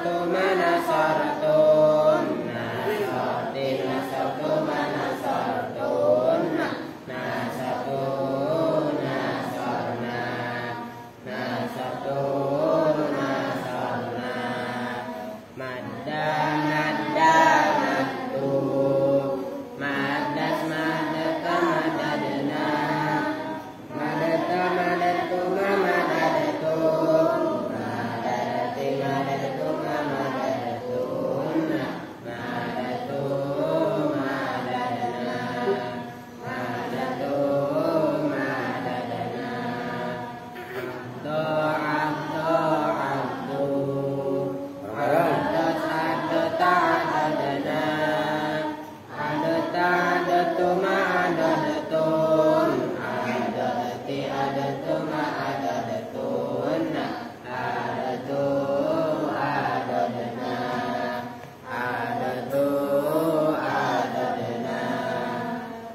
nasartu manasartun nasarti nasartu manasartun nasartu nasarna nasartu nasarna madda madda maddu maddas maddata maddadna maddata maddatu mamadadatu madadati madadatu mamadatun madatu madadna madatu madadna abdu abdu abdu adata adadna adata adatu ma'adadatun adadati adatu ma'adadatun adatu adadna adatu adadna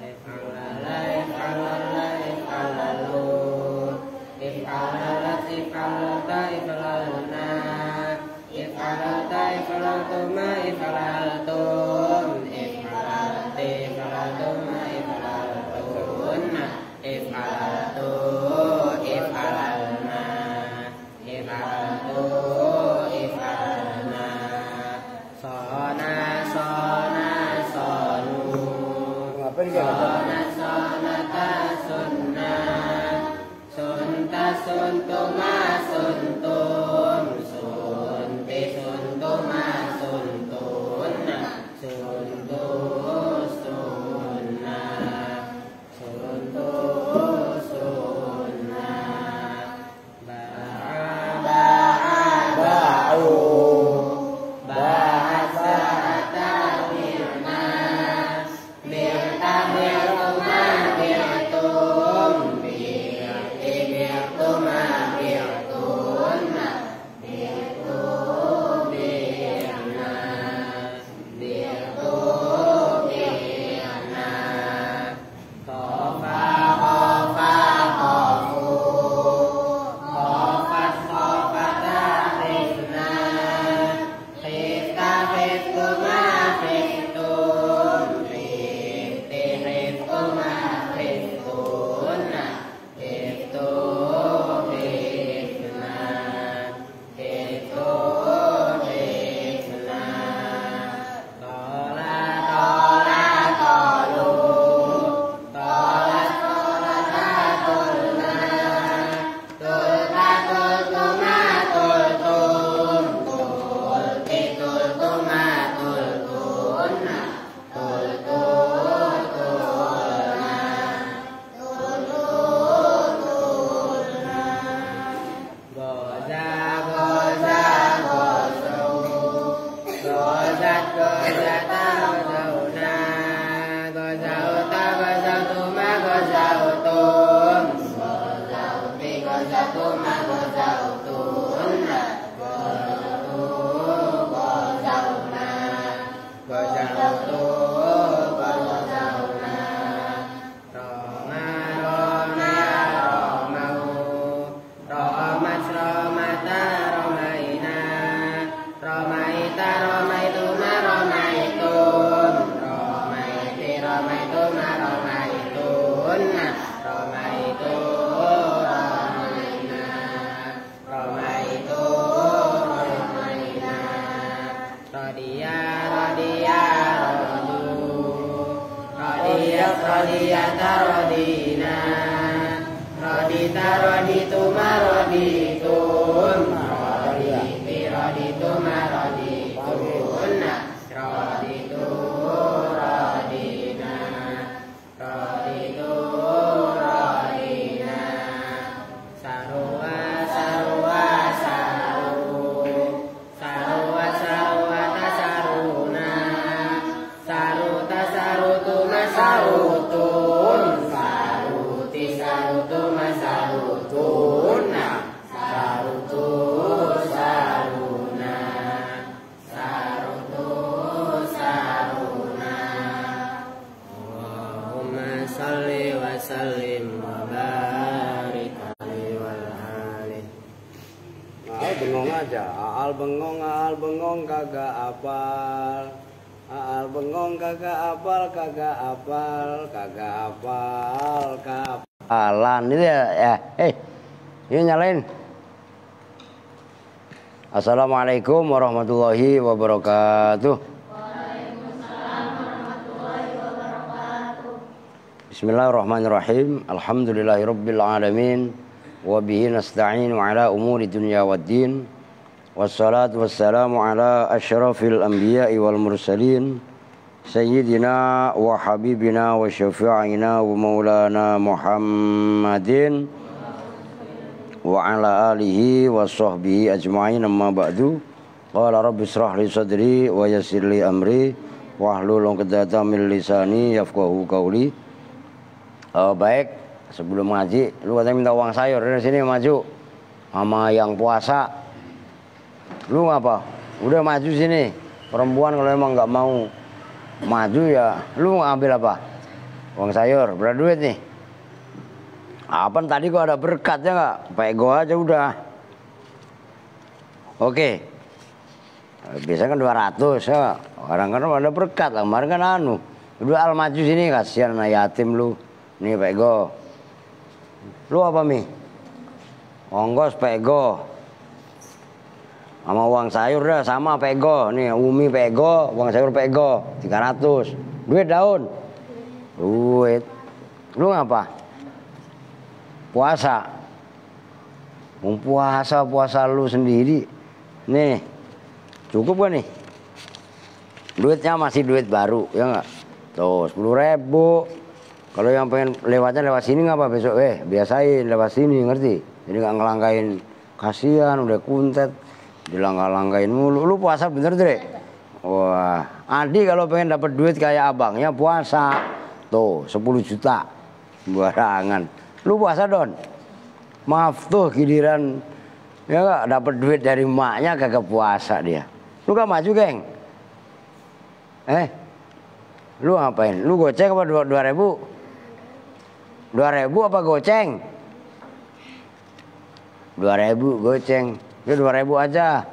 if'alala if'alala if'alalu if'alalat if'alalta if'alalna if'alalta if'alaltuma if'alaltum if'alalti if'alaltuma if'alaltunna if'alaltu if'alalna if'alaltu if'alalna sona sona sonu sona sonata sunna sunta suntuma suntum sunti suntuma suntunna suntu sunna suntu sunna ba'a ba'a ba'u bahasa ta'birna birta birtuma birtum birti birtuma birtum aja. Aal bengong kagak apal. Aal bengong kagak apal, kagak apal, kagak apal, kapalan itu ya. Ini nyalain. Assalamualaikum warahmatullahi wabarakatuh. Waalaikumsalam warahmatullahi wabarakatuh. Bismillahirrahmanirrahim. Alhamdulillahirabbil alamin. Wa bihi nasta'inu ala umuri dunya waddin. Wassalatu wassalamu ala asyrafil anbiya'i wal mursalin sayyidina wa habibina wa syafi'ina wa maulana Muhammadin wa ala alihi wa sahbihi ajma'in, amma ba'du. Qala rabbi israh li sadri wa yassir li amri wahlul 'uqdatam min lisani yafqahu qawli. Baik, sebelum ngaji lu katanya minta uang sayur, dari sini maju sama yang puasa. Lu ngapa? Udah maju sini. Perempuan kalau emang nggak mau maju ya lu ngambil apa? Uang sayur, berapa duit nih? Apa tadi kok ada berkatnya nggak? Pakai gua aja udah. Oke. Biasanya kan 200 ya. Orang kan ada berkat lah. Kemarin kan udah al maju sini, kasihan anak yatim lu. Nih pakai go. Lu apa Mi? Ongkos pakai go. Sama uang sayur dah sama pakai go. Nih Umi pakai go, uang sayur pakai go 300. Duit daun. Duit. Lu ngapa? Puasa. Puasa lu sendiri. Nih. Cukup gak nih? Duitnya masih duit baru, ya enggak? Tuh 10.000. Kalau yang pengen lewatnya lewat sini ngapa besok? Biasain lewat sini, ngerti? Jadi enggak ngelangkain, kasihan udah kuntet. Dilangkah-langkain mulu. Lu puasa bener, Dre? Wah, Adi kalau pengen dapat duit kayak abangnya puasa. Tuh 10 juta. Barangan. Lu puasa Don? Maaf tuh giliran ya gak dapat duit dari emaknya kagak puasa dia. Lu gak maju geng? Lu ngapain? Lu goceng apa 2.000? 2.000 apa goceng? 2.000 goceng. Ya 2.000 aja.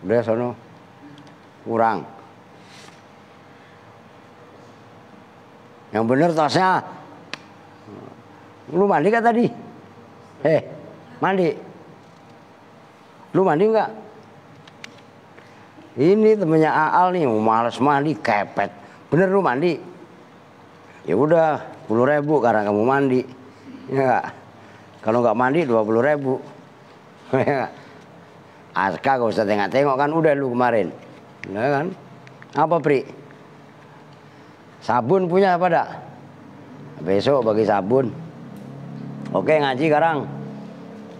Udah sono. Kurang. Yang bener tasnya. Lu mandi gak tadi? Mandi. Lu mandi gak? Ini temennya Aal nih, males mandi, kepet. Bener lu mandi? Ya udah, 10.000 karena kamu mandi. Ya gak? Kalau gak mandi 20.000. Ya gak? Aska gak usah tengok-tengok kan udah lu kemarin. Ya kan? Apa Pri? Sabun punya apa dak? Besok bagi sabun. Oke ngaji sekarang.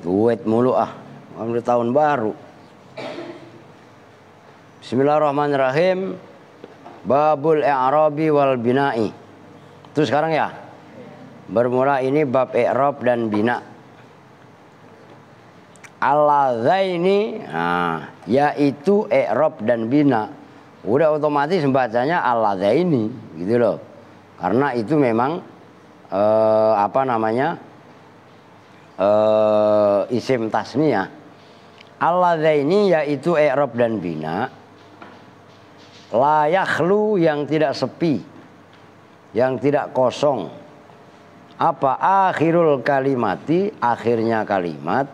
Duit mulu Udah tahun baru. Bismillahirrahmanirrahim. Babul i'rabi wal bina'i. Itu sekarang ya. Bermula ini bab i'rab dan bina. Alladzaini, yaitu i'rab dan bina. Udah otomatis bacanya alladzaini gitu loh. Karena itu memang isim tasniyah. Alladzaini yaitu i'rab dan bina. La yakhlu yang tidak sepi, yang tidak kosong. Apa akhirul kalimati, akhirnya kalimat,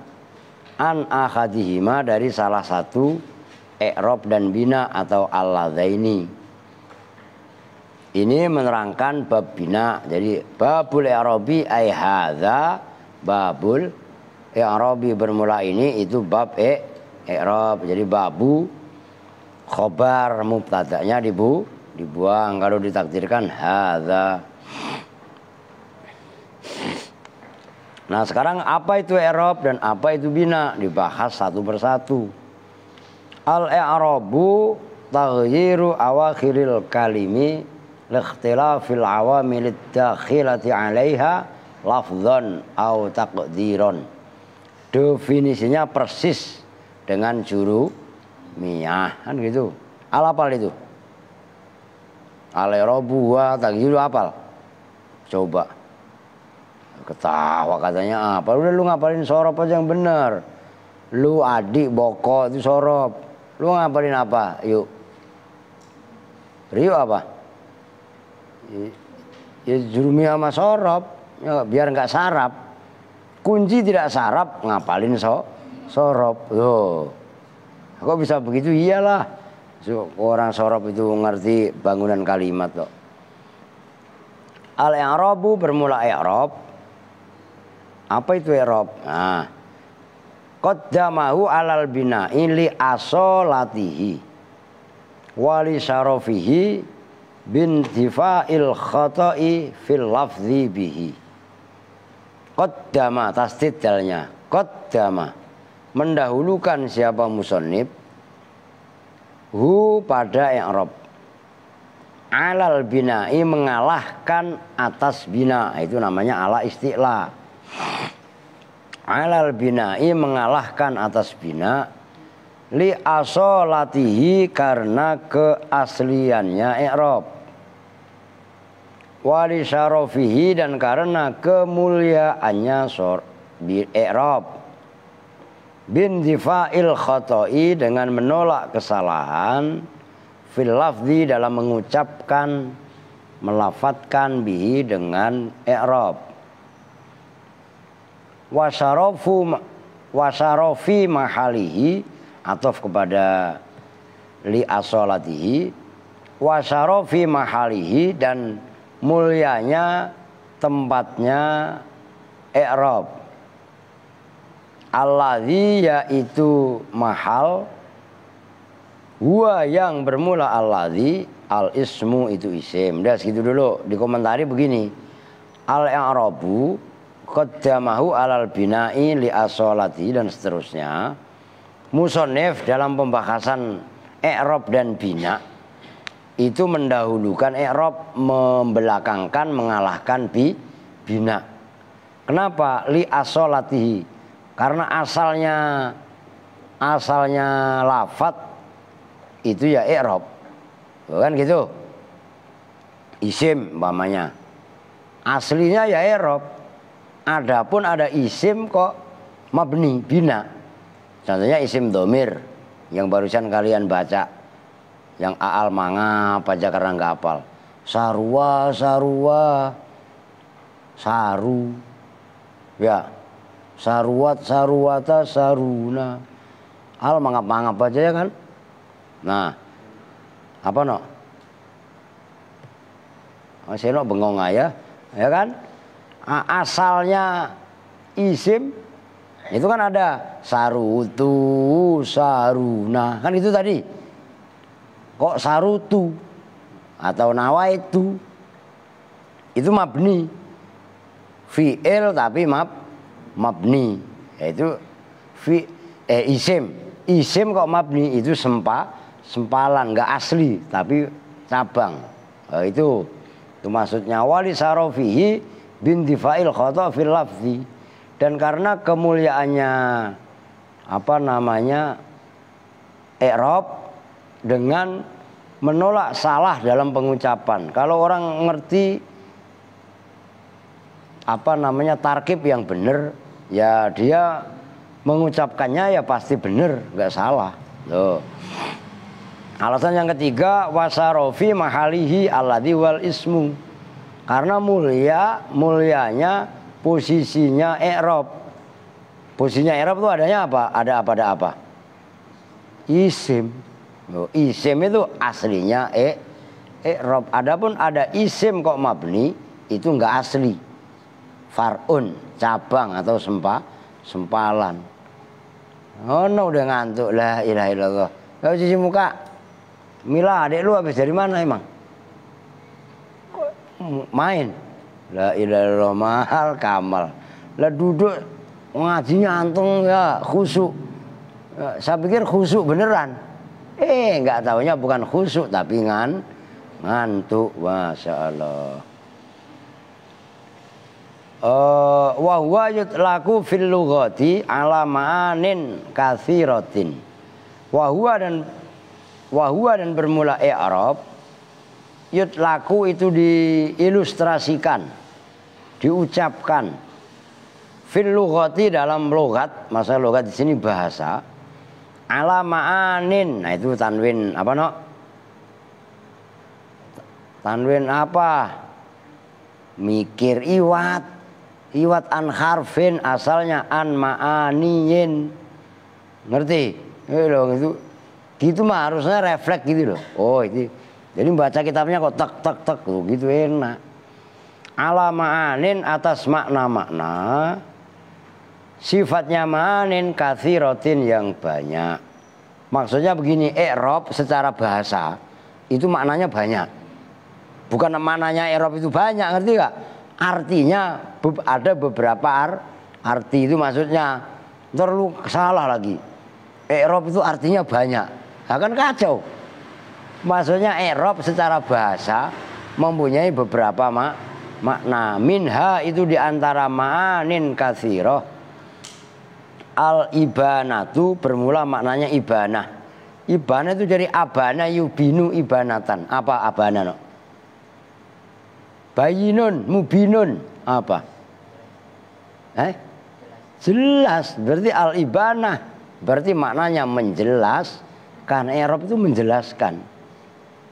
an akhadihima dari salah satu i'rab dan bina atau alladzaini. Ini menerangkan bab bina. Jadi babul i'rabi ai hadza babul i'rabi, bermula ini itu bab i'rab. Jadi babu khobar mubtada'nya dibuang kalau ditakdirkan hadza. Nah, sekarang apa itu i'rab dan apa itu bina dibahas satu persatu. Al-i'rabu taghyiru awakhiril kalimi liikhtilafil awamilid dakhilati 'alaiha lafdhan au taqdiron. Definisinya persis dengan juru miyah kan gitu. Al apal itu. Al-i'rabu wa taghyiru apal. Coba. Ketawa katanya apa? Udah lu ngapalin sorof aja yang benar. Lu adik boko itu sorob. Lu ngapalin apa? Yuk. Rio apa? Ya jurumi sama sorob. Ya, biar nggak sarap. Kunci tidak sarap ngapalin sorob. Loh. Kok bisa begitu? Iyalah. Orang sorob itu ngerti bangunan kalimat kok. Al-i'rabu bermula i'rab. Apa itu i'rab? Nah, qaddamahu alal bina'i li asolatihi wali syarafihi bintifa'il khata'i fil lafzi bihi. Qaddama tasdid dalnya. Qaddama mendahulukan siapa musannif hu pada i'rab alal bina'i mengalahkan atas bina, itu namanya ala isti'la. Alal bina'i mengalahkan atas bina li asolatihi karena keasliannya i'rab, wali syarafihi dan karena kemuliaannya i'rab, bin difa'il khata'i dengan menolak kesalahan fil lafzi dalam mengucapkan melafatkan bihi dengan i'rab. Wasyarafi mahalihi ataf kepada li asolatihi, wasyarafi mahalihi dan mulianya tempatnya i'rab. Alladzi yaitu mahal, huwa yang bermula alladzi, al ismu itu isim. Udah segitu dulu. Dikomentari begini. Al i'rabu qaddamahu alal bina'i li asolati dan seterusnya. Musannif dalam pembahasan i'rab dan bina itu mendahulukan i'rab, membelakangkan, mengalahkan bina. Kenapa? Li asolatihi. Karena asalnya lafat itu ya i'rab. Kan gitu. Isim umpamanya. Aslinya ya i'rab. Adapun ada isim kok mabni bina. Contohnya isim domir yang barusan kalian baca. Yang aal mangap aja karena nggak hafal. Sarwa, saru. Ya. Saruat, saruata, saruna. Al mangap aja ya kan? Nah, apa no? Saya no bengong aja, ya kan? Asalnya isim itu kan ada sarutu, saruna, kan itu tadi. Kok sarutu atau nawaitu itu mabni, fi'il tapi mabni, yaitu isim kok mabni itu sempalan, nggak asli tapi cabang. Itu maksudnya wali syarafihi bin difa'il khata fil lafzi, dan karena kemuliaannya i'rab dengan menolak salah dalam pengucapan. Kalau orang ngerti tarkib yang benar, ya dia mengucapkannya ya pasti benar, nggak salah. Loh. Alasan yang ketiga, wasarofi mahalihi alladzi wal ismu. Karena mulianya posisinya i'rab. Posisinya i'rab itu adanya apa? Ada apa? Isim. Loh, isim itu aslinya i'rab. Adapun ada isim kok mabni, itu enggak asli. Far'un, cabang atau sempalan. Oh no, udah ngantuk. La ilaha illallah. Kau cuci muka. Mila, adik lu habis dari mana emang? Main. La ilaha illallah, mahal kamal. Lah duduk ngajinya antung ya khusyuk. Saya pikir khusyuk beneran. Enggak taunya bukan khusyuk tapi ngantuk. Masya Allah. Wa huwa yutlaku fil lughati ala ma'anin katsiratin. Wa huwa dan bermula i'rab, yutlaku itu diilustrasikan, diucapkan fil lughati dalam logat, masalah logat di sini bahasa, ala ma'anin. Nah itu tanwin apa no? Tanwin apa? Mikir iwat. Iwat an harfin asalnya an ma'aniyin. Ngerti? Itu gitu mah harusnya refleks gitu loh. Oh itu. Jadi baca kitabnya kok tek tek tek gitu enak. Ala ma'anin atas makna-makna. Sifatnya ma'anin katsirotin yang banyak. Maksudnya begini, i'rab secara bahasa itu maknanya banyak. Bukan maknanya i'rab itu banyak, ngerti gak? Artinya ada beberapa arti itu maksudnya. Ntar lu salah lagi. I'rab itu artinya banyak. Nah, kan kacau. Maksudnya i'rab secara bahasa mempunyai beberapa makna. Minha itu diantara ma'anin katsiroh. Al-ibanatu bermula maknanya ibanah. Ibanah itu dari abana yubinu ibanatan. Apa abana no? Bayinun, mubinun. Apa? Jelas. Berarti al-ibanah. Berarti maknanya menjelaskan. I'rab itu menjelaskan.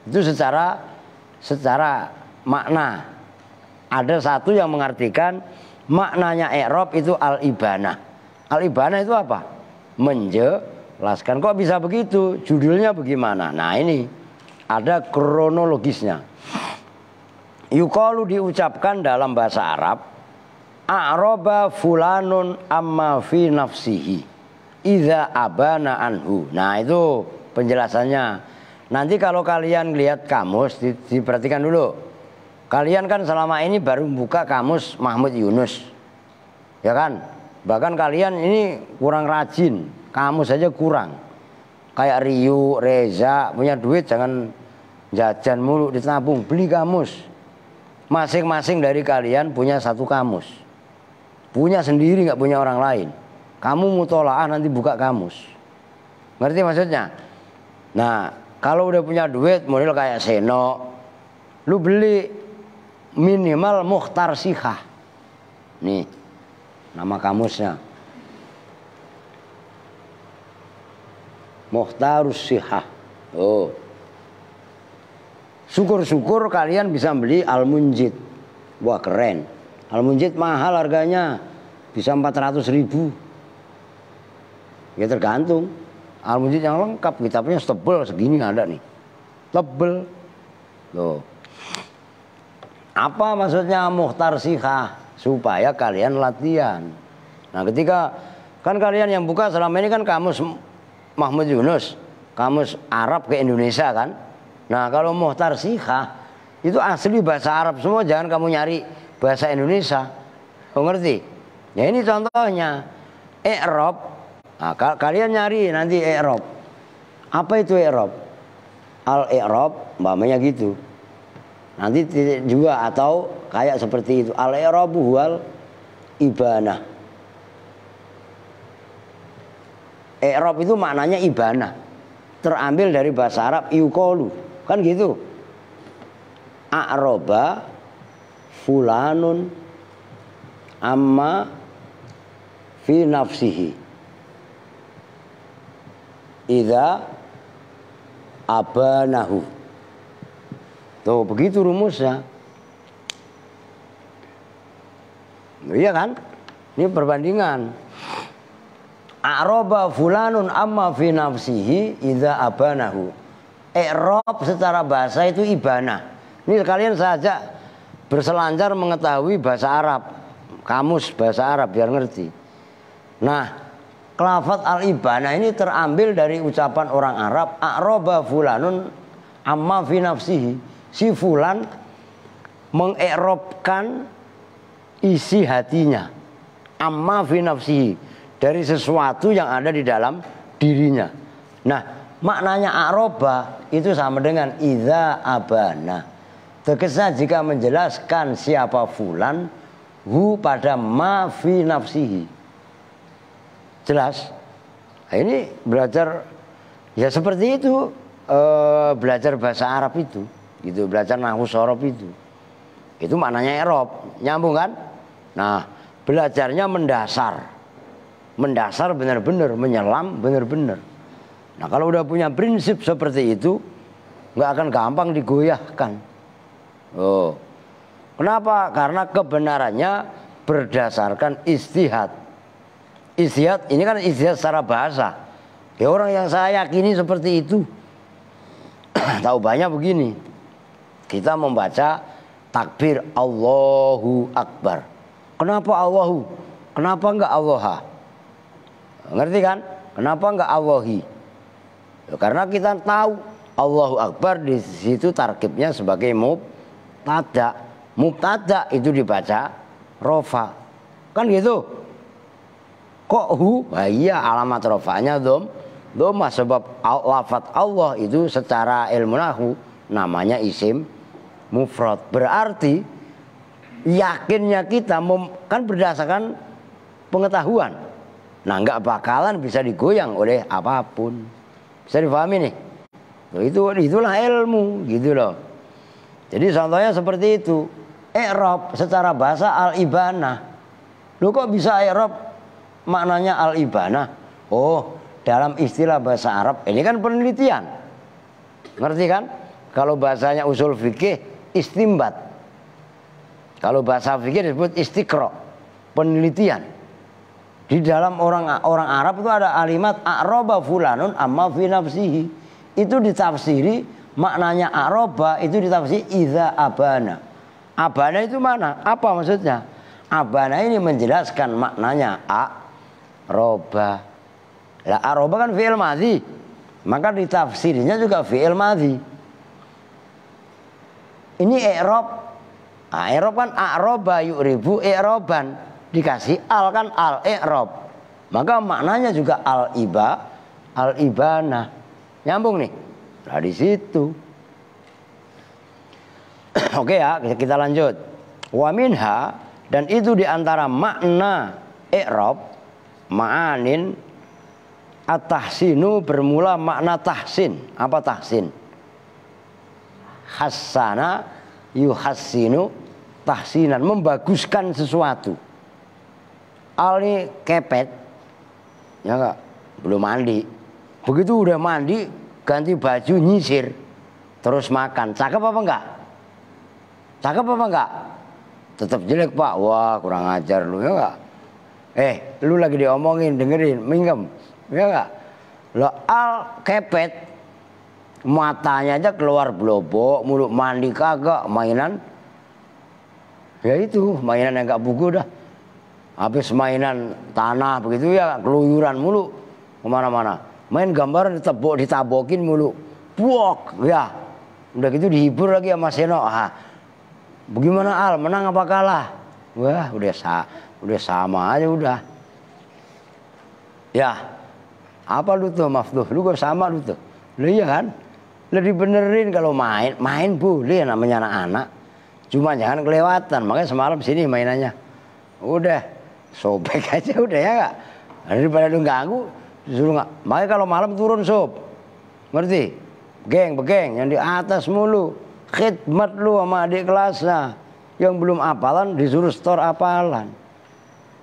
Itu secara makna. Ada satu yang mengartikan maknanya i'rab itu al-ibanah. Al-ibanah itu apa? Menjelaskan. Kok bisa begitu? Judulnya bagaimana? Nah ini ada kronologisnya. Yuqalu diucapkan dalam bahasa Arab, a'raba fulanun amma fi nafsihi idza abana anhu. Nah itu penjelasannya. Nanti kalau kalian lihat kamus, diperhatikan dulu. Kalian kan selama ini baru buka kamus Mahmud Yunus, ya kan? Bahkan kalian ini kurang rajin, kamus saja kurang. Kayak Riu, Reza punya duit jangan jajan mulu, ditabung, beli kamus. Masing-masing dari kalian punya satu kamus, punya sendiri, nggak punya orang lain. Kamu mutolaah nanti buka kamus, ngerti maksudnya? Nah kalau udah punya duit model kayak Seno, lu beli minimal Mukhtar Sihah. Nih nama kamusnya Mukhtarus Sihah. Oh, syukur-syukur kalian bisa beli Al-Munjid. Wah keren. Al-Munjid mahal harganya, bisa 400.000. Ya tergantung. Al-Munjid yang lengkap, kitabnya tebel segini ada nih, tebel. Loh. Apa maksudnya Mukhtar Sihah? Supaya kalian latihan. Nah ketika kan kalian yang buka selama ini kan kamus Mahmud Yunus, kamus Arab ke Indonesia kan. Nah kalau Mukhtar Sihah itu asli bahasa Arab semua, jangan kamu nyari bahasa Indonesia. Kamu ngerti? Ya ini contohnya i'rab. Nah, kalian nyari nanti i'rab. Apa itu i'rab? Al-i'rab umpamanya gitu. Nanti juga atau kayak seperti itu. Al-i'rabu huwal ibanah. I'rab itu maknanya ibanah. Terambil dari bahasa Arab yuqalu. Kan gitu. A'raba fulanun amma fi nafsihi idza abanahu. Tuh begitu rumusnya. Iya kan? Ini perbandingan. A'raba fulanun amma fi nafsihi idza abanahu. I'rab secara bahasa itu ibanah. Ini kalian saja berselancar mengetahui bahasa Arab, kamus bahasa Arab biar ngerti. Nah, lafaz al-ibanah ini terambil dari ucapan orang Arab, a'raba fulanun amma fi nafsihi. Si fulan mengi'rabkan isi hatinya, amma fi nafsihi, dari sesuatu yang ada di dalam dirinya. Nah, maknanya a'raba itu sama dengan idza abana. Tegasnya jika menjelaskan siapa fulan hu pada ma fi nafsihi. Jelas? Nah, ini belajar ya seperti itu, belajar bahasa Arab itu, gitu, belajar nahwu sorof itu maknanya i'rab, nyambung kan? Nah, belajarnya mendasar. Mendasar benar-benar, menyelam benar-benar. Nah kalau udah punya prinsip seperti itu, nggak akan gampang digoyahkan. Oh, kenapa? Karena kebenarannya berdasarkan istihad. Istihad ini kan istihad secara bahasa. Ya orang yang saya yakini seperti itu. Tahu banyak begini. Kita membaca takbir Allahu Akbar. Kenapa Allahu? Kenapa enggak Allaha? Ngerti kan? Kenapa enggak Allahi? Ya, karena kita tahu Allahu Akbar di situ tarkibnya sebagai mubtada. Mubtada itu dibaca rofa. Kan gitu. Kok hu? Nah, iya alamat rofanya dhamma sebab lafadz Allah itu secara ilmu nahwu namanya isim mufrad. Berarti yakinnya kita kan berdasarkan pengetahuan. Nah nggak bakalan bisa digoyang oleh apapun. Bisa dipahami nih? Itulah ilmu gitu loh. Jadi contohnya seperti itu. I'rab secara bahasa al-ibanah. Lu kok bisa i'rab maknanya al-ibanah? Oh, dalam istilah bahasa Arab ini kan penelitian. Ngerti kan? Kalau bahasanya usul fikih istimbat. Kalau bahasa fikih disebut istiqra, penelitian. Di dalam orang Arab itu ada kalimat a'raba fulanun amma fi nafsihi. Itu ditafsiri maknanya a'raba itu ditafsiri idza abana. Abana itu mana? Apa maksudnya? Abana ini menjelaskan maknanya a'raba. Lah a'raba kan fi'il madhi. Maka ditafsirnya juga fi'il madhi. Ini i'rab. Nah, i'rab kan a'raba yu'ribu i'raban. Dikasih al kan al-i'rab. Maka maknanya juga al-ibanah. Nyambung nih. Nah di situ. Oke ya, kita lanjut. Wa minha, dan itu diantara makna i'rab, ma'anin at-tahsinu bermula makna tahsin. Apa tahsin? Hassana yuhassinu tahsinan, membaguskan sesuatu. Al ini kepet, ya enggak? Belum mandi. Begitu udah mandi, ganti baju, nyisir, terus makan. Cakep apa enggak? Cakep apa enggak? Tetap jelek Pak. Wah kurang ajar lu, ya enggak? Lu lagi diomongin, dengerin, minggem, ya enggak? Lo al kepet, matanya aja keluar blobok, mulut mandi kagak, mainan. Ya itu, mainan yang enggak buku dah. Habis mainan tanah begitu ya, keluyuran mulu kemana-mana. Main gambar ditabokin mulu. Buok ya. Udah gitu dihibur lagi sama Seno. Bagaimana Al, menang apa kalah? Wah, udah sama aja udah. Ya. Apa lu tuh Mafduh? Lu kok sama lu tuh? Lu iya kan? Lu dibenerin kalau main boleh namanya anak-anak. Cuma jangan kelewatan. Makanya semalam sini mainannya. Udah sobek aja udah ya enggak. Daripada lu ganggu, disuruh enggak. Makanya kalau malam turun sob. Ngerti? Begeng yang di atas mulu. Khidmat lu sama adik kelasnya. Yang belum apalan disuruh store apalan.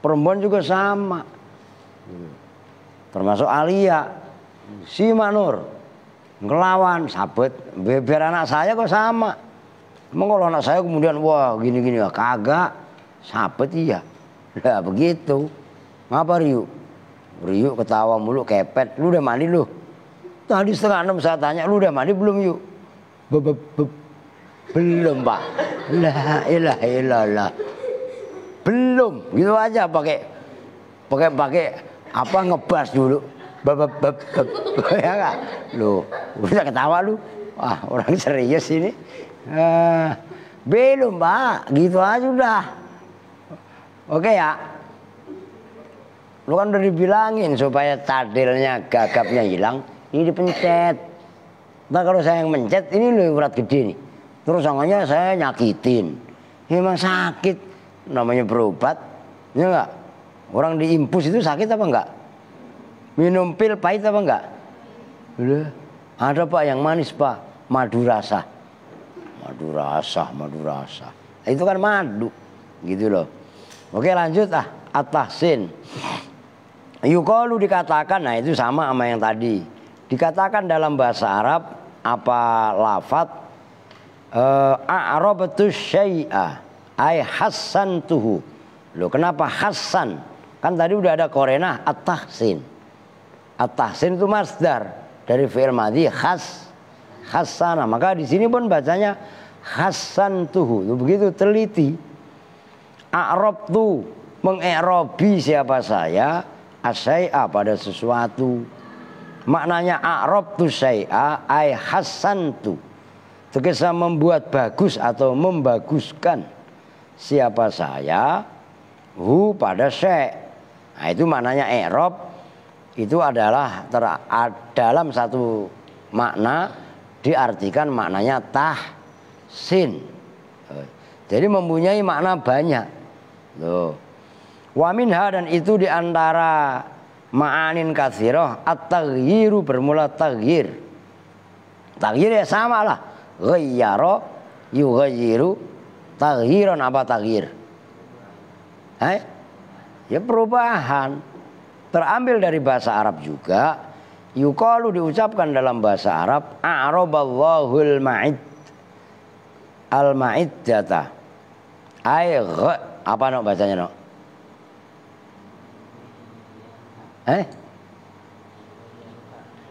Perempuan juga sama. Termasuk Alia. Si Manur. Ngelawan, sabet. Biar anak saya kok sama. Emang kalau anak saya kemudian wah gini-gini ya kagak. Sabet iya. Lah begitu. Ngapa Riu? Riu ketawa mulu kepet. Lu udah mandi lu? Tadi 5:30 saya tanya, lu udah mandi belum yuk? Belum Pak. La ilaha illallah. Belum. Gitu aja pakai apa ngebas dulu. Ya enggak? Lu udah ketawa lu. Wah, orang serius ini. Belum Pak. Gitu aja udah. Oke ya. Lu kan udah dibilangin supaya tadilnya, gagapnya hilang. Ini dipencet. Nah kalau saya yang mencet, ini lu yang berat gede nih. Terus sangannya saya nyakitin. Memang sakit. Namanya berobat. Ya enggak? Orang diimpus itu sakit apa enggak? Minum pil pahit apa enggak? Udah. Ada Pak yang manis Pak. Madu rasa. Madu rasa. Nah, itu kan madu. Gitu loh. Oke lanjut at-tahsin. Yuqalu dikatakan, nah itu sama yang tadi. Dikatakan dalam bahasa Arab apa lafadz a'rabtu syai'a ay hassantuhu. Loh kenapa hassan? Kan tadi udah ada korenah at-tahsin. At-tahsin itu masdar dari fi'il madhi hassana. Maka di sini pun bacanya hassantuhu. Begitu teliti. A'rabtu mengi'rabi siapa saya asyai'a pada sesuatu. Maknanya a'rabtu syai'a ay hassantu. Tegese membuat bagus atau membaguskan siapa saya hu pada syai'. Nah itu maknanya i'rab itu adalah dalam satu makna diartikan maknanya tahsin. Jadi mempunyai makna banyak. Loh. Wa minha dan itu diantara ma'anin katsirah at-taghyiru bermula taghyir. Taghyir ya sama lah. Ghayyara yughayyiru taghyiran apa taghyir? Ya perubahan. Terambil dari bahasa Arab juga. Yuqalu diucapkan dalam bahasa Arab a'raballahul ma'id al-ma'iddata. Apa nok bacanya nok?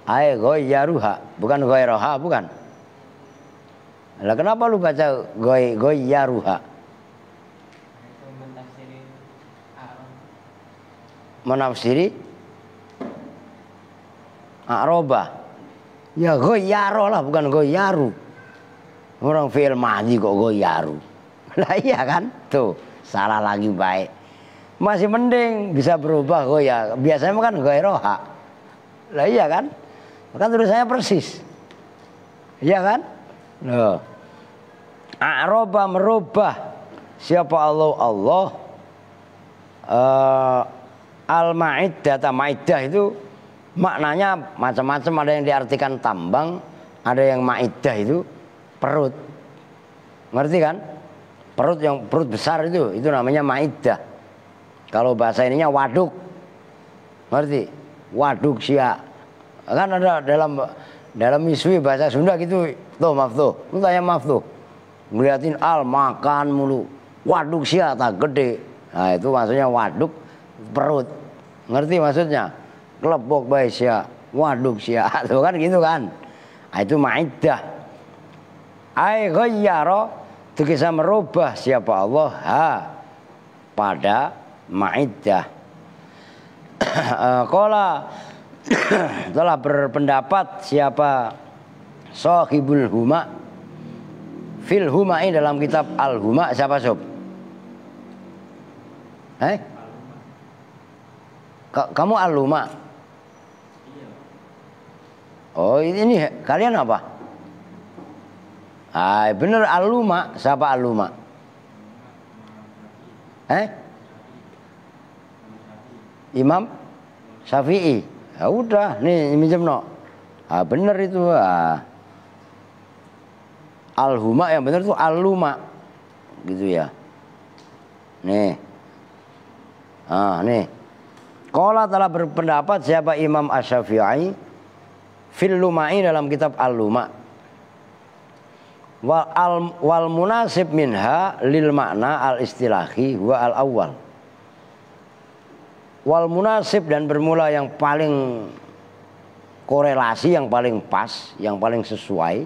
Ghayyaruha, bukan ghayraha, bukan. Lah kenapa lu baca ghayyaruha? Menafsiri a'roba. Ya ghayyaro lah, bukan ghayyaru. Orang fi'il madhi kok ghayyaru. Lah iya kan? Tuh, salah lagi baik. Masih mending bisa berubah goya. Biasanya kan ghayroha. Lah iya kan? Kan tulisannya persis. Iya kan? Loh. A'roba merubah. Siapa Allah? Al-Ma'idah, Ma'idah itu maknanya macam-macam. Ada yang diartikan tambang, ada yang Ma'idah itu perut. Ngerti kan? Perut besar itu namanya Ma'idah. Kalau bahasa ininya waduk. Ngerti? Waduk sia. Kan ada dalam miswi bahasa Sunda gitu. Tuh maaf tuh. Lu tanya maaf tuh. Ngeliatin makan mulu. Waduk sia tak gede. Nah itu maksudnya waduk perut. Ngerti maksudnya? Kelepok bae sia, waduk sia. Tuh kan gitu kan. Nah, itu Ma'idah. Ai ghayyara tegese merubah siapa Allah pada Ma'idah. Qala telah berpendapat siapa Shahibul Huma fil Huma'i dalam kitab Al Huma siapa sob? Kamu Al-Luma? Oh ini kalian apa? Bener Al-Luma. Siapa Al-Luma? Imam Syafi'i. Ya udah, nih minjem no. Bener itu. Al-Huma yang bener itu Al-Luma. Gitu ya. Nih. Nih. Qala telah berpendapat siapa Imam Asy-Syafi'i fil Luma'i dalam kitab Al-Luma. Wal munasib minha lil makna al-istilahi wa al-awwal. Wal munasib dan bermula yang paling korelasi, yang paling pas, yang paling sesuai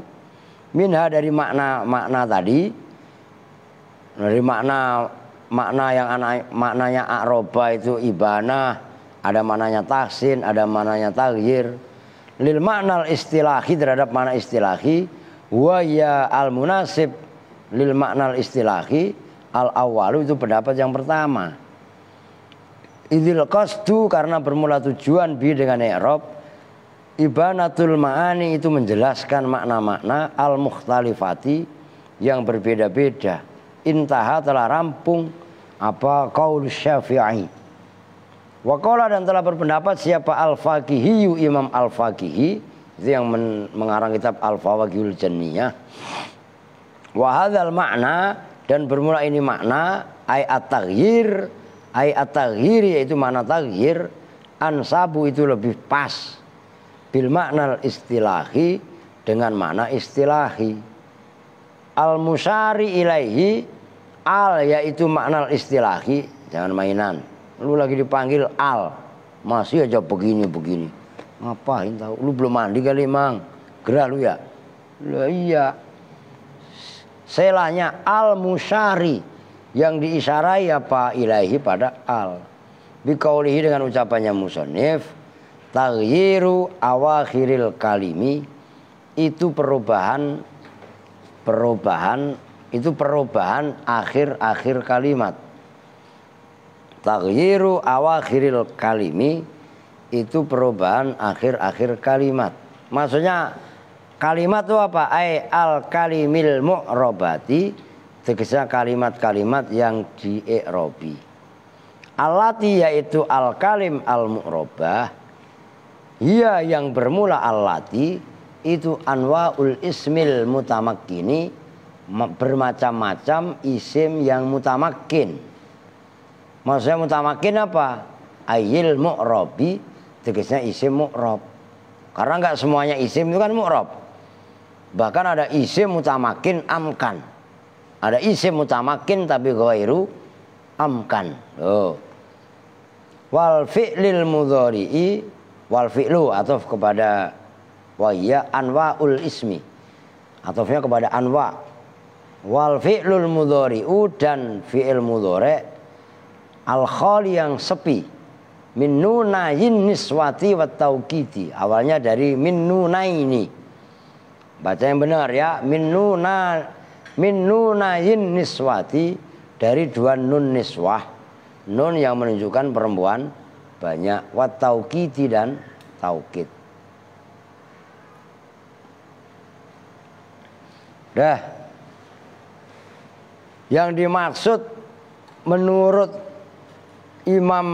minha dari makna tadi, dari makna yang maknanya a'roba itu ibana, ada maknanya tahsin, ada maknanya taghyir. Lil makna istilahi terhadap makna istilahi, wa ya al munasib lil makna istilahi al awwalu itu pendapat yang pertama. Idil qasdu karena bermula tujuan bi dengan i'rab ibanatul ma'ani itu menjelaskan makna-makna al mukhtalifati yang berbeda-beda. Intaha telah rampung apa qaul Syafi'i. Wa qala dan telah berpendapat siapa Al-Faqihi Imam Al-Faqihi itu yang mengarang kitab Al-Fawaqihul Janniyah. Wa hadzal makna dan bermula ini makna ay at-taghyir Ai at-taghyir yaitu makna taghyir, ansabu itu lebih pas bil makna istilahi dengan makna istilahi. Al musyari ilaihi, al yaitu makna istilahi, jangan mainan. Lu lagi dipanggil al, masih aja begini. Ngapain tahu? Lu belum mandi kali, Mang. Gerah lu ya? Lah iya. Selahnya al musyari, yang diisyarai apa ilaihi pada al. Biqaulihi dengan ucapannya musannif, taghyiru awakhiril kalimi, itu perubahan akhir-akhir kalimat. Taghyiru awakhiril kalimi, itu perubahan akhir-akhir kalimat. Maksudnya kalimat itu apa? Ai al kalimil mu'rabati, tegasnya kalimat-kalimat yang di-i'rabi. Allati yaitu al kalim al mu'rabah, ia yang bermula allati itu anwaul ismil mutamakkini, bermacam-macam isim yang mutamakkin. Maksudnya mutamakkin apa? Ayil mu'rabi, tegasnya isim mu'rab. Karena enggak semuanya isim itu kan mu'rab. Bahkan ada isim mutamakkin amkan. Ada isim mutamakkin tapi ghairu amkan. Oh. Wal fi'lil mudhari'i, wal fi'lu atau kepada wahya anwaul ismi, atofnya kepada anwa. Wal fi'lul mudhari'u, dan fi'il mudhari' al khali yang sepi min nunayin niswati wa taukiti, awalnya dari min nunaini. Baca yang benar ya, min nunayin niswati, dari dua nun niswah, nun yang menunjukkan perempuan banyak, wa taukiti dan taukid. Dah, yang dimaksud menurut Imam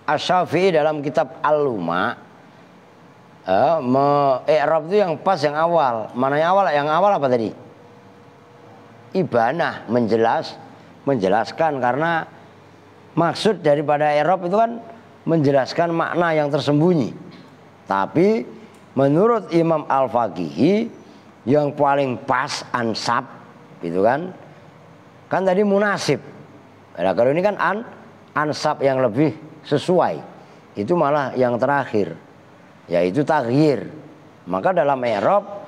Asy-Syafi'i dalam kitab Al-Luma, i'rab itu yang pas yang awal. Mana yang awal? Yang awal apa tadi? Ibanah, menjelaskan, karena maksud daripada i'rab itu kan menjelaskan makna yang tersembunyi. Tapi menurut Imam Al-Faqihi yang paling pas ansab itu kan tadi munasib. Nah, kalau ini kan ansab yang lebih sesuai, itu malah yang terakhir, yaitu taghyir. Maka dalam i'rab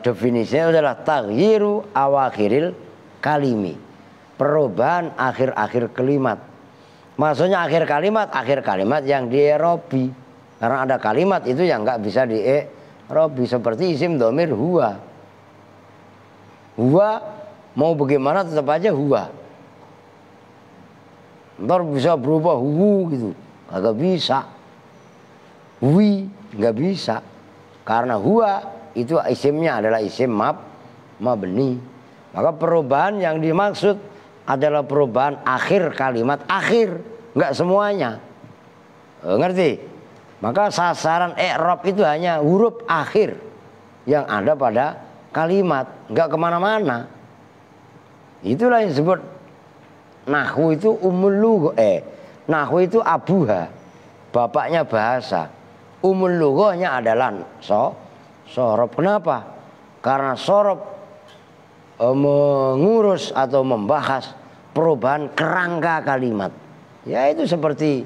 definisinya adalah taghyiru awakhiril kalimi, perubahan akhir-akhir kalimat. Maksudnya akhir kalimat yang di-i'rabi, karena ada kalimat itu yang nggak bisa di-i'rabi, seperti isim dhamir huwa. Mau bagaimana tetap aja huwa. Ntar bisa berubah hu gitu, agak bisa. Wi nggak bisa, karena huwa itu isimnya adalah isim mabni. Maka perubahan yang dimaksud adalah perubahan akhir kalimat, akhir, nggak semuanya. Ngerti? Maka sasaran i'rab itu hanya huruf akhir yang ada pada kalimat, nggak kemana-mana. Itulah yang disebut nahwu itu nahwu itu abuha, bapaknya bahasa. Umul lughahnya adalah sorob. Kenapa? Karena sorob mengurus atau membahas perubahan kerangka kalimat. Ya itu seperti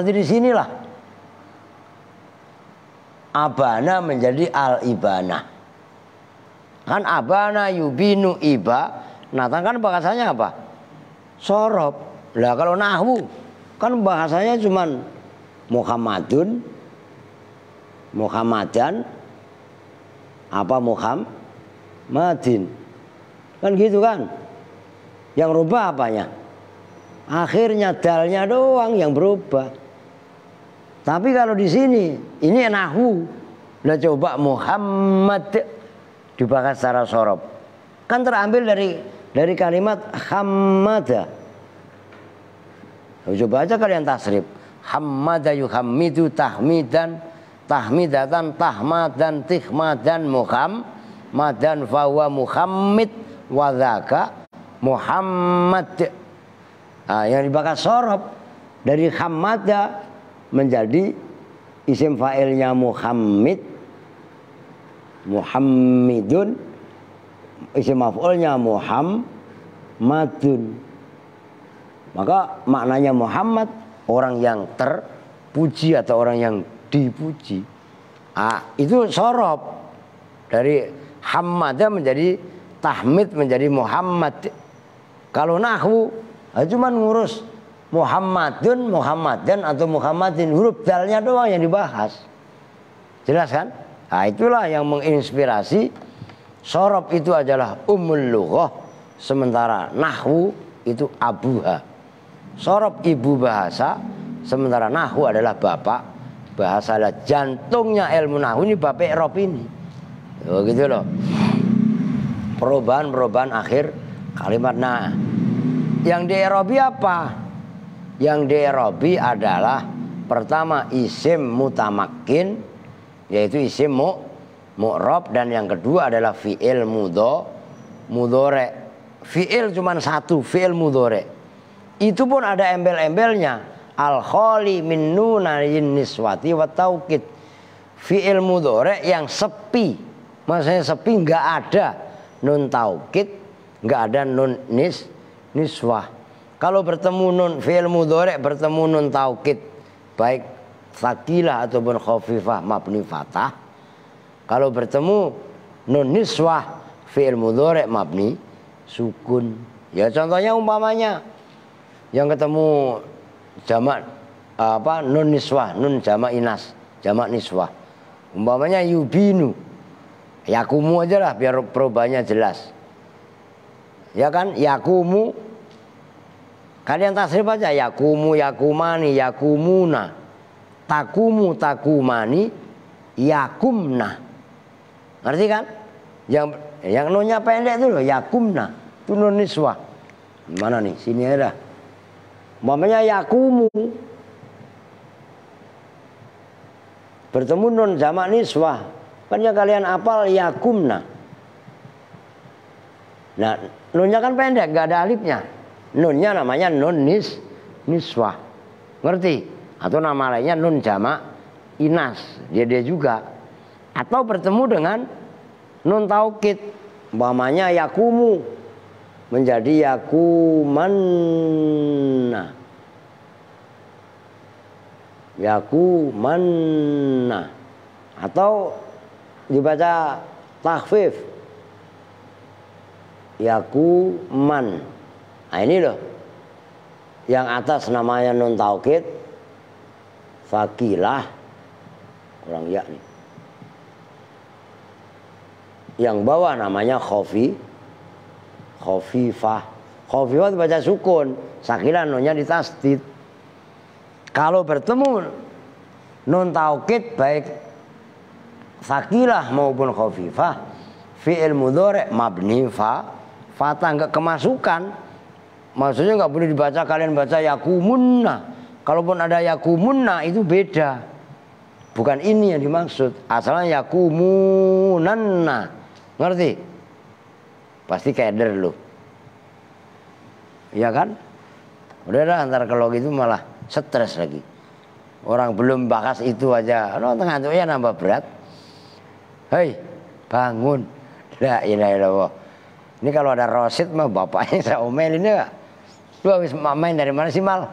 di sinilah. Abana menjadi al-ibana. Kan abana yubinu iba, nah kan bahasanya apa? Sorob. Lah kalau nahwu kan bahasanya cuman Muhammadan, Muhammadin. Kan gitu kan? Yang rubah apanya? Akhirnya dalnya doang yang berubah. Tapi kalau di sini ini nahwu. Lah coba Muhammad dibahas secara sorob, kan terambil dari kalimat hammada. Coba aja kalian tasrif, hammada yuhammidu tahmidan, tahmidatan tahmadan tihmadan muhammadan fahuwa muhammid Wadaka Muhammad. Nah, yang dibakar sorob dari hamada menjadi isim fa'ilnya Muhammad, Muhammadun, isim maf'ulnya Muhammadun. Maka maknanya Muhammad orang yang terpuji atau orang yang dipuji. Itu sorob dari hamada menjadi tahmid menjadi Muhammad. Kalau nahwu cuman ngurus Muhammadun, Muhammadan atau Muhammadin, huruf dalnya doang yang dibahas. Jelas kan? Nah, itulah yang menginspirasi. Sorob itu adalah ummul lughah, sementara nahwu itu abuha. Sorob ibu bahasa, sementara nahwu adalah bapak bahasa. Jantungnya ilmu nahwu ini bapak Eropa ini. Gitu loh. Perubahan akhir kalimat. Nah, yang di Erobi apa? Yang di Erobi adalah pertama isim mutamakin, yaitu isim mu'rob, dan yang kedua adalah fi'il mudhore. Fi'il cuma satu, fi'il mudhore. Itu pun ada embel-embelnya. Al-khali min nunayin niswati wa taukid. Fi'il mudhore yang sepi. Maksudnya sepi, nggak ada nun taukid, nggak ada nun niswah. Kalau bertemu nun fi'il mudhari bertemu nun taukid, baik tsaqilah ataupun khafifah mabni fathah. Kalau bertemu nun niswah fi'il mudhari mabni sukun. Ya contohnya umpamanya yang ketemu jamak nun niswah, nun jamak inas, jamak niswah. Umpamanya yubinu, yakumu aja lah biar perubahannya jelas. Ya kan, yakumu. Kalian tasrif aja, yakumu, yakumani, yakumuna. Takumu, takumani, yakumna. Ngerti kan? Yang nunnya pendek itu loh, yakumna. Itu nun niswah. Mana nih? Sini ada. Umpamanya yakumu. Bertemu nun jamak niswah. Kan yang kalian apal yakumna. Nah, nunnya kan pendek, gak ada alifnya. Nunnya namanya nun niswah. Ngerti? Atau nama lainnya nun jamak inas. Dia juga. Atau bertemu dengan nun taukid. Umpamanya yakumu menjadi yakumanna. Yakumanna. Atau dibaca takhfif. Yakuman. Nah ini loh, yang atas namanya nun taukid, fakilah, kurang ya nih. Yang bawah namanya khafifah. Khafifah dibaca sukun, sakilah nunnya ditasdid. Kalau bertemu nun taukid baik sakilah maupun khafifah, fi'il mudhari mabni fatah, enggak kemasukan. Maksudnya nggak boleh dibaca kalian baca yakumunna. Kalaupun ada yakumunna itu beda. Bukan ini yang dimaksud. Asalnya yakumunanna. Ngerti? Pasti keder lu. Iya kan? Udah antar kalau gitu malah stres lagi. Orang belum bahas itu aja. Ngantuknya nambah berat. Hei, bangun. La ilaha illallah. Ini kalau ada Rosid mah bapaknya saya omelin ya. Lu habis main dari mana sih Mal?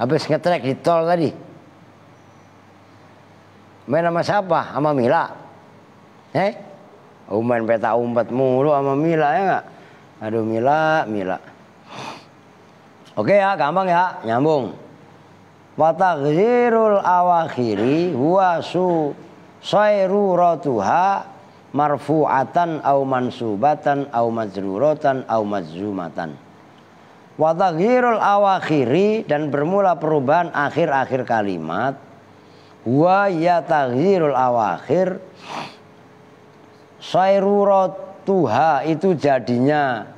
Habis ngetrek di tol tadi. Main sama siapa? Sama Mila. Main peta umpet mulu sama Mila ya enggak? Aduh Mila. Oke ya, gampang ya, nyambung. Wa taghirul awakhiri huwa sayruratuha marfu'atan au mansubatan au majruratan au majzumatan. Wa taghirul awakhiri, dan bermula perubahan akhir-akhir kalimat. Wa ya taghirul awakhir sayruratuha, itu jadinya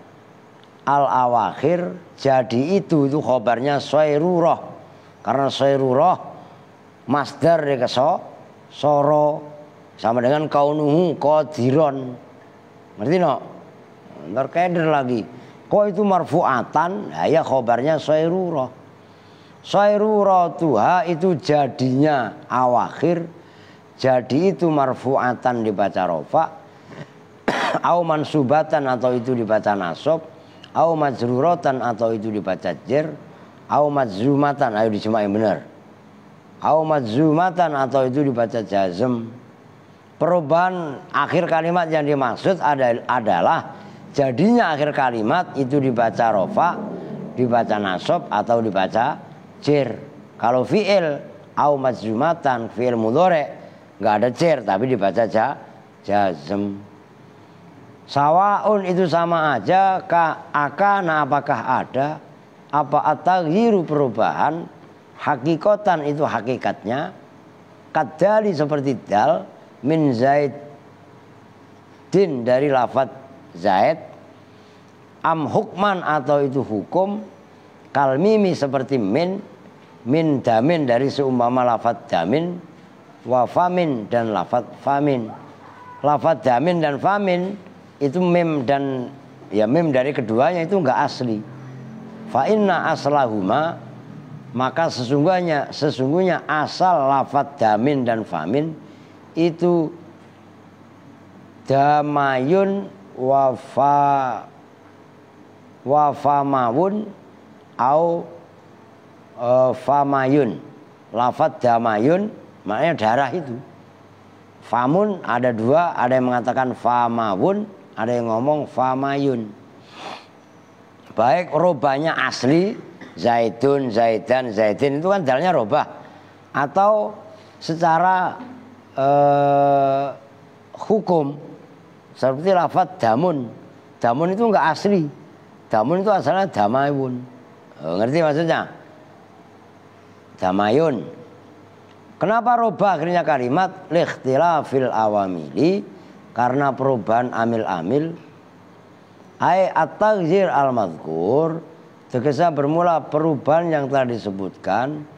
al awakhir, jadi itu khobarnya sayrurah. Karena sayrurah masdar dari soro sama dengan kaunuhu qadiron. Ngerti no? Ntar keder lagi. Kok itu marfu'atan? Nah, ya khobarnya sayrurah. Sayruratuha itu jadinya awakhir. Jadi itu marfu'atan dibaca rofa. Au mansubatan atau itu dibaca nasob. Au majruratan atau itu dibaca jer. Au majzumatan, ayo disimak yang benar. Au majzumatan atau itu dibaca jazm. Perubahan akhir kalimat yang dimaksud adalah jadinya akhir kalimat itu dibaca rofa, dibaca nasob atau dibaca jer. Kalau fi'il au majzumatan, fi'il mudhari nggak ada jer tapi dibaca jazm. Sawaun itu sama aja, akana apakah ada, apa at-taghyiru perubahan, hakikatan itu hakikatnya, kadali seperti dal, min zaid din dari lafadz zaid, am hukman atau itu hukum, kal mimi seperti min damin dari seumpama lafadz damin, wa famin dan lafadz famin. Lafadz damin dan famin itu mim dan ya mim dari keduanya itu enggak asli. Fa inna aslahuma, maka sesungguhnya asal lafadz damin dan famin itu damayun wafamawun au famayun. Lafadz damayun maknanya darah itu. Famun ada dua, ada yang mengatakan famawun, ada yang ngomong famayun. Baik robahnya asli zaitun, zaidan, zaitin itu kan dalnya robah, atau secara hukum seperti lafadz damun. Damun itu enggak asli. Damun itu asalnya damayun. Ngerti maksudnya? Damayun. Kenapa robah akhirnya kalimat? Likhtilafil awamili, karena perubahan amil-amil. Ai at-taghzir al-madhkur, tegese bermula perubahan yang telah disebutkan.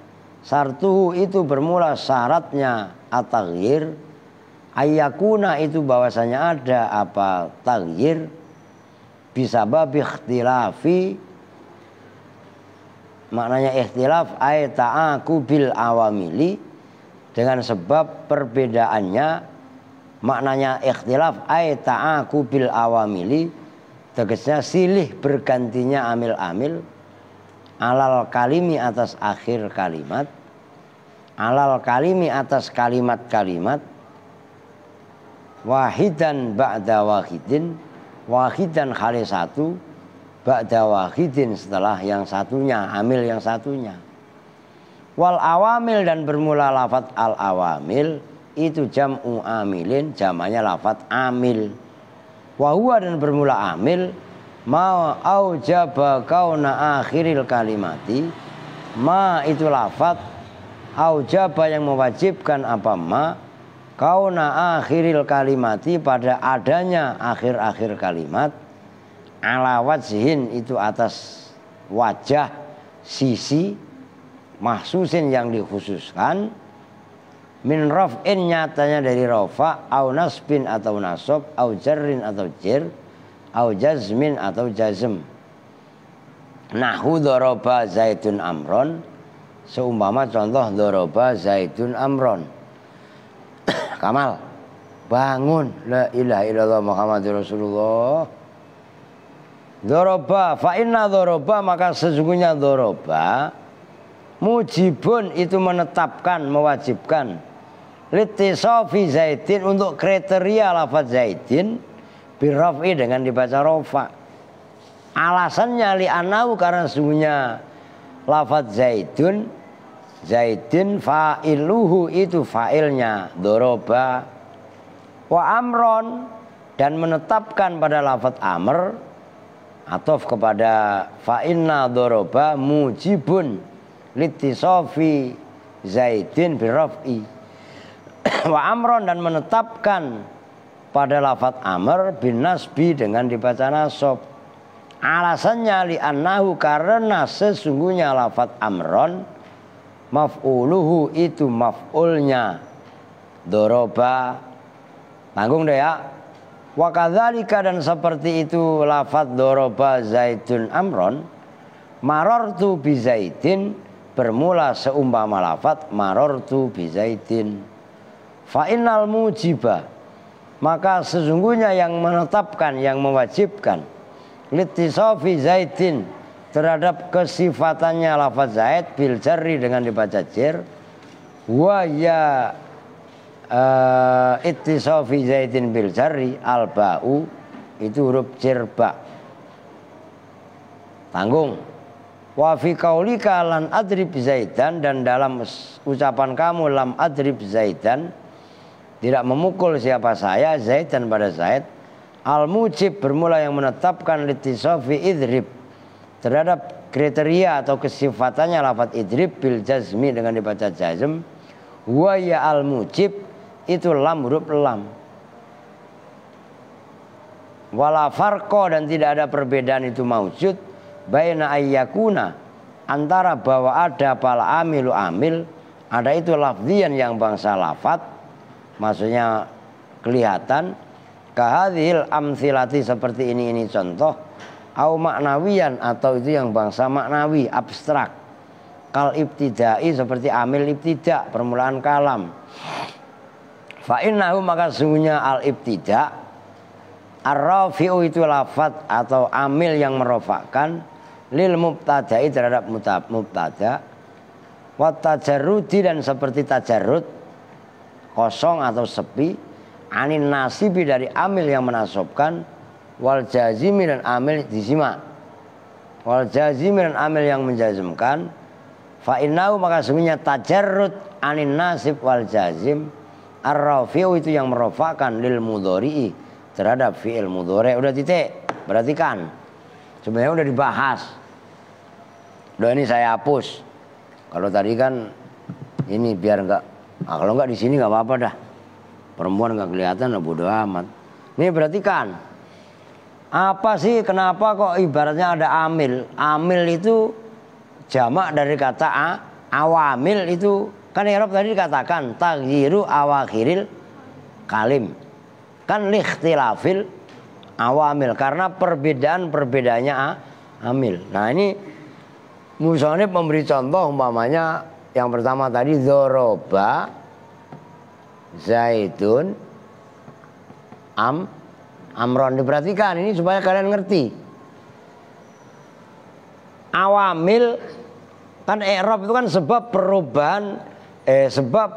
Sartuhu itu bermula syaratnya at-taghyir, ayyakuna itu bahwasanya ada apa taghyir bisa bab ikhtilafi, maknanya ikhtilaf ay ta'aqubil awamili, dengan sebab perbedaannya, maknanya ikhtilaf ay ta'aqubil awamili, tegasnya silih bergantinya amil-amil, alal kalimi atas akhir kalimat, alal kalimi atas kalimat-kalimat, wahidan ba'da wahidin, wahidan kali satu, ba'da wahidin setelah yang satunya, amil yang satunya. Wal awamil dan bermula lafadz al awamil itu jam'u amilin, jamannya lafadz amil. Wahuwa dan bermula amil ma aujaba kauna akhiril kalimati, ma itu lafadz aujaba yang mewajibkan apa ma kauna akhiril kalimati pada adanya akhir-akhir kalimat, ala wajhin itu atas wajah sisi, mahsusin yang dikhususkan, min raf'in nyatanya dari rafa, au nasbin atau nasob, au jarrin atau jer, au jazmin atau jazm. Nahu doroba zaitun amron, seumpama contoh doroba zaitun amron. Kamal, bangun, la ilaha illallah Muhammadur Rasulullah. Doroba, fa inna doroba, maka sesungguhnya doroba mujibun itu menetapkan, mewajibkan, litisofi zaitin untuk kriteria lafadz zaitin, birraf'i dengan dibaca rofa. Alasannya li'anahu karena sesungguhnya lafadz zaitun, zaitin fa'iluhu itu fa'ilnya doroba, wa amron dan menetapkan pada lafadz amr, atof kepada fa'inna doroba mujibun litisofi zaidin birraf'i, wa amron dan menetapkan pada lafadz amr bin nasbi dengan dibaca nasob. Alasannya li'annahu karena sesungguhnya lafadz amron maf'uluhu itu maf'ulnya doroba. Tanggung deh ya. Wa kadzalika dan seperti itu lafadz doroba Zaidun Amron, marortu bi Zaidin bermula seumpama lafadz marortu bi Zaidin. Fa innal mujiba, maka sesungguhnya yang menetapkan, yang mewajibkan litisofi Zaidin terhadap kesifatannya lafadz Zaid bil jarri dengan dibaca jar, wa ya ittisofi Zaidin bil jarri al ba'u, itu huruf jar ba. Tanggung. Wa fi qaulika lan adrib Zaidan, dan dalam ucapan kamu lam adrib Zaidan, tidak memukul siapa saya, Zaidan pada Zaid. Al mujib bermula yang menetapkan litisofi idrib terhadap kriteria atau kesifatannya lafadz idrib bil jazmi dengan dibaca jazm. Wa ya al mujib, itu lam huruf lam. Wala farqo, dan tidak ada perbedaan itu maujud baina ayyakuna, antara bahwa ada pala amilu amil, ada itu lafzian yang bangsa lafat, maksudnya kelihatan, kahadhil amthilati seperti ini contoh, au maknawiyan atau itu yang bangsa maknawi abstrak, kal ibtidai seperti amil ibtida permulaan kalam. Fa innahu, maka sungguhnya al ibtida ar-rafi'u itu lafadz atau amil yang merofakkan lil mubtada'i terhadap mubtada, wa tajarrudi dan seperti tajarrud kosong atau sepi, anin nasibi dari amil yang menasobkan, wal jazimi dan amil disimak, wal jazimi dan amil yang menjazmkan. Fa innahu, maka sungguhnya tajarrud anin nasib wal jazim ar-rafi'u itu yang merofakkan lil mudhari'i terhadap fi'il mudhari'. Udah titik, perhatikan. Sebenarnya udah dibahas. Udah, ini saya hapus. Kalau tadi kan ini biar enggak, kalau enggak di sini enggak apa-apa dah. Perempuan enggak kelihatan, bodo amat. Nih perhatikan. Apa sih, kenapa kok ibaratnya ada amil? Amil itu jamak dari kata awamil itu. Kan Arab tadi dikatakan taghyiru awakhiril kalim. Kan likhtilafil awamil, karena perbedaannya amil. Nah ini musonif memberi contoh, umpamanya yang pertama tadi dzoroba Zaidun Amron. Diperhatikan ini supaya kalian ngerti. Awamil kan i'rab itu kan sebab perubahan, sebab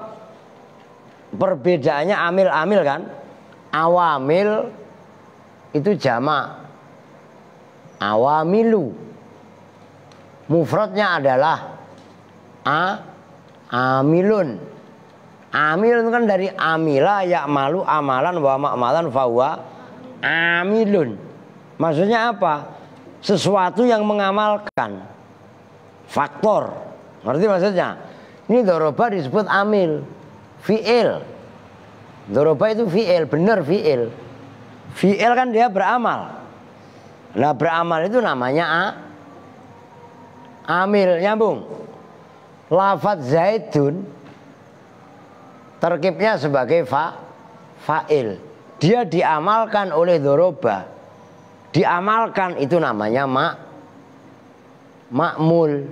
perbedaannya amil-amil kan. Awamil itu jamak, awamilu. Mufradnya adalah amilun. Amil itu kan dari amila ya'malu amalan wa ma'malan fahuwa amilun. Maksudnya apa? Sesuatu yang mengamalkan, faktor. Ngerti maksudnya? Ini doroba disebut amil, fi'il. Doroba itu fi'il, benar fi'il. Fi'il kan dia beramal. Nah beramal itu namanya amil, nyambung. Lafadz Zaidun terkibnya sebagai fa'il. Dia diamalkan oleh doroba. Diamalkan itu namanya makmul.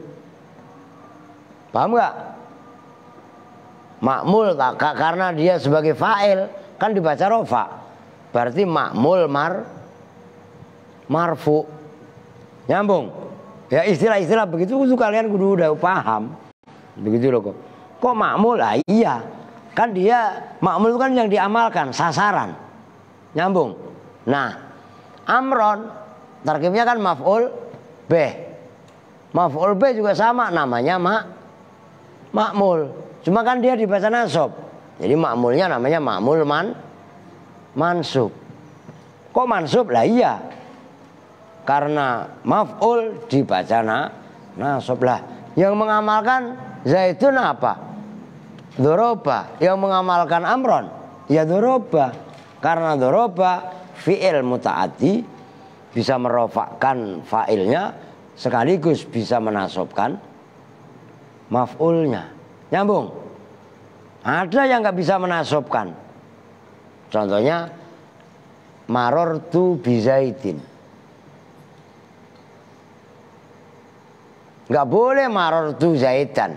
Paham nggak? Makmul karena dia sebagai fa'il kan dibaca rofa. Berarti makmul marfu. Nyambung. Ya istilah-istilah begitu itu kalian kudu udah paham. Begitu loh kok. Kok makmul? Ah iya. Kan dia makmul itu kan yang diamalkan, sasaran. Nyambung. Nah, amron tarkibnya kan maf'ul bih. Maf'ul bih juga sama namanya makmul. Cuma kan dia dibaca nasab. Jadi makmulnya namanya makmul mansub. Kok mansub? Lah iya. Karena maf'ul dibaca nasab lah. Yang mengamalkan Zaidun apa? Doroba. Yang mengamalkan amron ya doroba. Karena doroba fi'il muta'addi, bisa merofakkan fa'ilnya sekaligus bisa menasobkan maf'ulnya. Nyambung. Ada yang nggak bisa menasobkan. Contohnya marortu bizaitin. Nggak boleh marortu zaitan.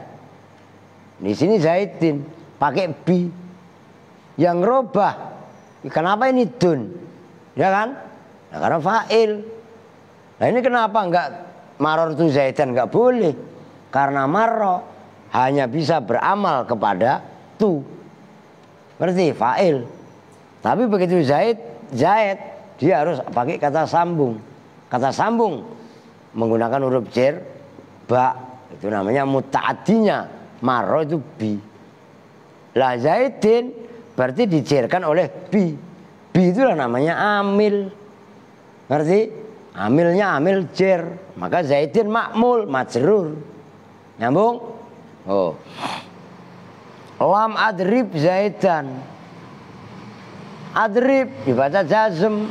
Di sini zaitin pakai bi. Yang robah, kenapa ini dun? Ya kan? Nah, karena fa'il. Nah ini kenapa nggak marortu zaitan? Nggak boleh. Karena marro hanya bisa beramal kepada tu. Berarti fa'il. Tapi begitu zaid, dia harus pakai kata sambung. Kata sambung menggunakan huruf jer, ba. Itu namanya muta'addinya. Marro itu bi. Lah zaidin berarti dijerkan oleh bi. Bi itulah namanya amil. Ngerti? Amilnya amil jer. Maka zaidin makmul, majrur. Nyambung? Oh. Lam adrib zaidan. Adrib dibaca jazm.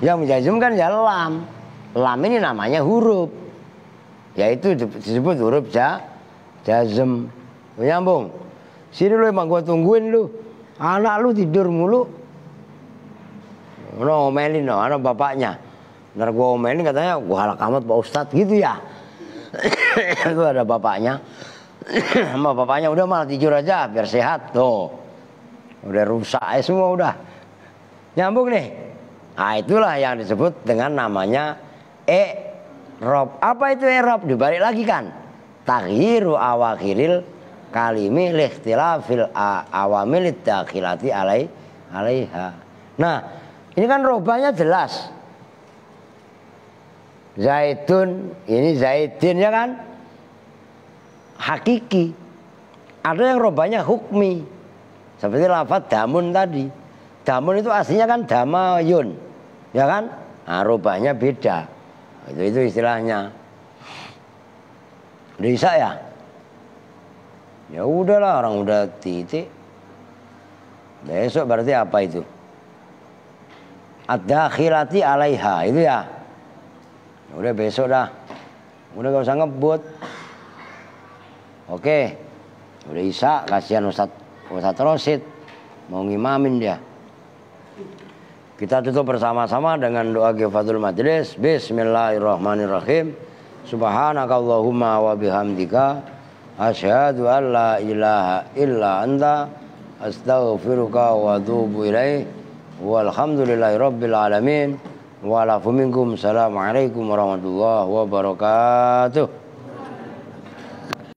Yang menjazm kan ya lam. Lam ini namanya huruf. Yaitu disebut huruf jazm. Nyambung? Sini lu emang gua tungguin lu. Anak lu tidur mulu. Ngomelin no, anak bapaknya. Ntar gua omelin katanya gua halak amat Pak Ustadz gitu ya. Itu ada bapaknya. Sama bapaknya udah malah tidur aja biar sehat. Tuh. Udah rusak semua udah. Nyambung nih. Nah itulah yang disebut dengan namanya i'rab. Apa itu i'rab? Dibalik lagi kan. Taghyiru awakhiril kalimi likhtilafil awamil dakhilati alaiha. Nah, ini kan robanya jelas. Zaitun, ini zaidin ya kan? Hakiki. Ada yang robanya hukmi. Seperti lafaz damun tadi. Damun itu aslinya kan damayun. Ya kan? Nah, robanya beda. Itu istilahnya. Udah bisa ya? Ya udahlah, orang udah titik. Besok berarti apa itu? Ad-dakhilati alaiha, itu ya. Udah besok dah. Udah gak usah ngebut. Oke. Udah Isa, kasihan Ustadz Rosid. Mau ngimamin dia. Kita tutup bersama-sama dengan doa Qifatul Majlis. Bismillahirrahmanirrahim. Subhanakallahumma wa bihamdika asyhadu an la ilaha illa anta astaghfiruka wa atubu ilaih. Walhamdulillahirabbil alamin. Wa lafu minkum. Assalamualaikum warahmatullahi wabarakatuh.